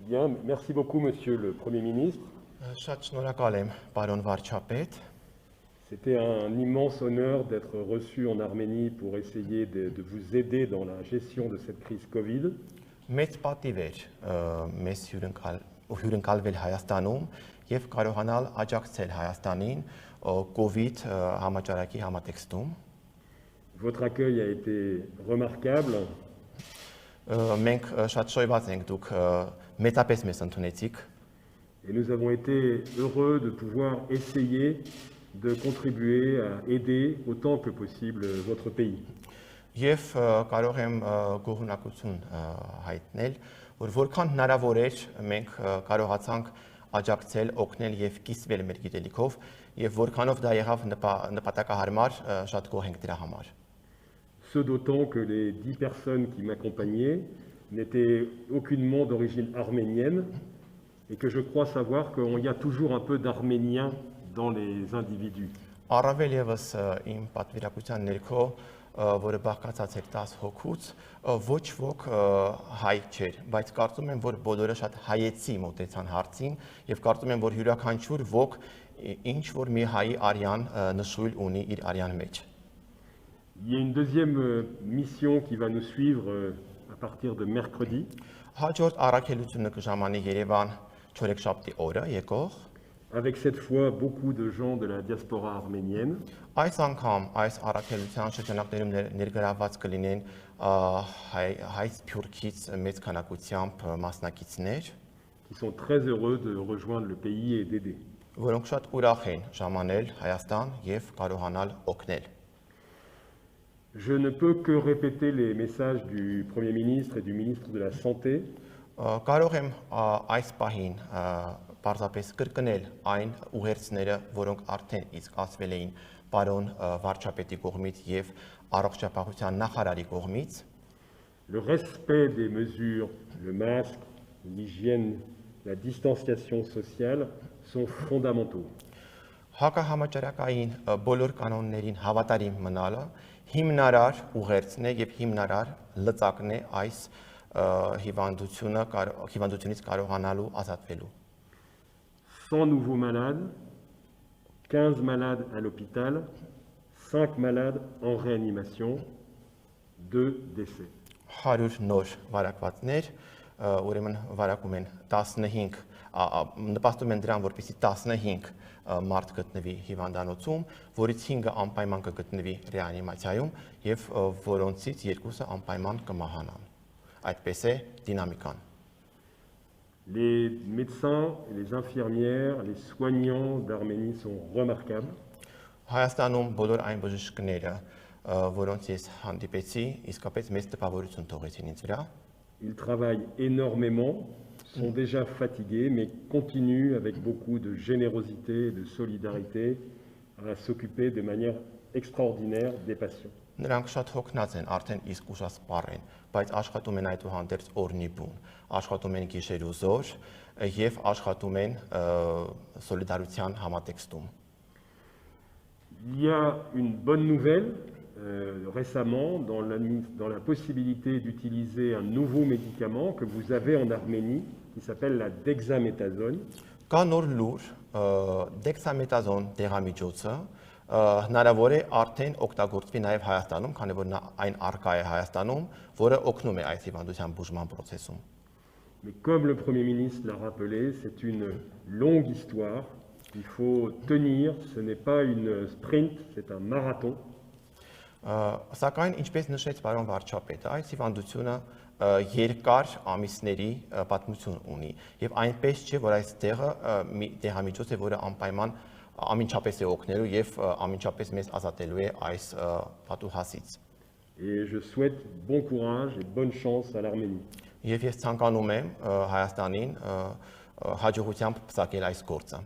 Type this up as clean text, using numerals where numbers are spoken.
Bien, merci beaucoup, Monsieur le Premier ministre. Շատ շնորհակալ եմ, պարոն վարչապետ։ C'était un immense honneur d'être reçu en Arménie pour essayer de vous aider dans la gestion de cette crise Covid. Մեծ պատիվ էր մեզ հյուրընկալվել Հայաստանում եւ կարողանալ աջակցել Հայաստանին COVID համաճարակի համատեքստում։ Votre accueil a été remarquable. Մենք շատ շոյված ենք, դուք մեծապես մեզ ընդունեցիք։ Et nous avons été heureux de pouvoir essayer de contribuer à aider autant que possible votre pays. Եվ կարող եմ գոհունակություն հայտնել, որ որքան հնարավոր էր մենք կարողացանք աջակցել, օգնել եւ կիսվել մեր գիտելիքով եւ որքանով դա եղավ նպատակահարմար, շատ գոհ ենք դրա համար։ Ce d'autant que les 10 personnes qui m'accompagnaient n'étaient aucunement d'origine arménienne et que je crois savoir qu'il y a toujours un peu d'arménien dans les individus. Առավել եւս իմ պատվիրակության ներքո, որը բաղկացած էր 10 հոգուց, ոչ ոք հայ չէր, բայց կարծում եմ, որ բոլորը շատ հայեցի մոտեցան հարցին եւ կարծում եմ, որ յուրաքանչյուր ոք ինչ որ մի հայի արյան նշույլ ունի իր արյան մեջ։ Il y a une deuxième mission qui va nous suivre à partir de mercredi. Հաջորդ առաքելությունը կժամանի Երևան չորեքշաբթի օրը եկող, avec cette fois beaucoup de gens de la diaspora arménienne. Այս անգամ այս առաքելության շրջանակներում ներգրավված կլինեն հայ սփյուռքից մեծ քանակությամբ մասնակիցներ, qui sont très heureux de rejoindre le pays et d'aider. Որոնք շատ ուրախ են ժամանել Հայաստան եւ կարողանալ օգնել։ Je ne peux que répéter les messages du Premier ministre et du ministre de la Santé. Կարող եմ այս պահին պարզապես կրկնել այն ուղերձները, որոնք արդեն իսկ ասվել էին պարոն վարչապետի կողմից եւ առողջապահության նախարարի կողմից։ Le respect des mesures, le masque, l'hygiène, la distanciation sociale sont fondamentaux. Հակահամաճարակային բոլոր կանոններին հավատարիմ մնալը հիմնարար ուղերձն է եւ հիմնարար լծակն է այս հիվանդությունից կարողանալու ազատվելու։ 100 nouveaux malades, 15 malades à l'hôpital, 5 malades en réanimation, 2 décès. 100 նոր վարակվածներ, ուրեմն վարակում են 15, նպաստում են դրան, որպեսզի 15 մարդ գտնվի հիվանդանոցում, որից 5-ը անպայման կգտնվի ռեանիմացիայում եւ որոնցից 2-ը անպայման կմահանան։ Այդպես է դինամիկան։ Les médecins, les infirmières, les soignants d'Arménie sont remarquables. Հայաստանում բոլոր այն բժիշկները, որոնց ես հանդիպեցի, իսկապես մեծ տպավորություն թողեցին ինձ վրա։ Ils travaillent énormément, sont déjà fatigués, mais continuent avec beaucoup de générosité et de solidarité à s'occuper de manière extraordinaire des patients. Նրանք շատ հոգնած են, արդեն իսկ ուժասպառ են, բայց աշխատում են այդուհանդերձ օրնի բուն, աշխատում են գիշեր ու զոր եւ աշխատում են սոլիդարության համատեքստում։ Il y a une bonne nouvelle récemment dans la possibilité d'utiliser un nouveau médicament que vous avez en Arménie qui s'appelle la dexaméthasone. Կա նոր լուր, դեքսամետազոն դեղամիջոցը հնարավոր է արդեն օգտագործվի նաև Հայաստանում, քանի որ այն առկա է Հայաստանում, որը օգնում է այս հիվանդության բուժման processus-ում։ Mais comme le Premier ministre l'a rappelé, c'est une longue histoire. Il faut tenir, ce n'est pas une sprint, c'est un marathon. Սակայն ինչպես նշեց պարոն վարչապետը, այս հիվանդությունը երկար ամիսների պատմություն ունի եւ այնպես չէ, որ այս դեղամիջոց է, որը անպայման ամենչապես է օգնելու եւ ամենչապես մեզ ազատելու է այս պատուհասից։ Et je souhaite bon courage et bonne chance à l'Arménie. Եվ ես ցանկանում եմ Հայաստանին հաջողությամբ պսակել այս գործը։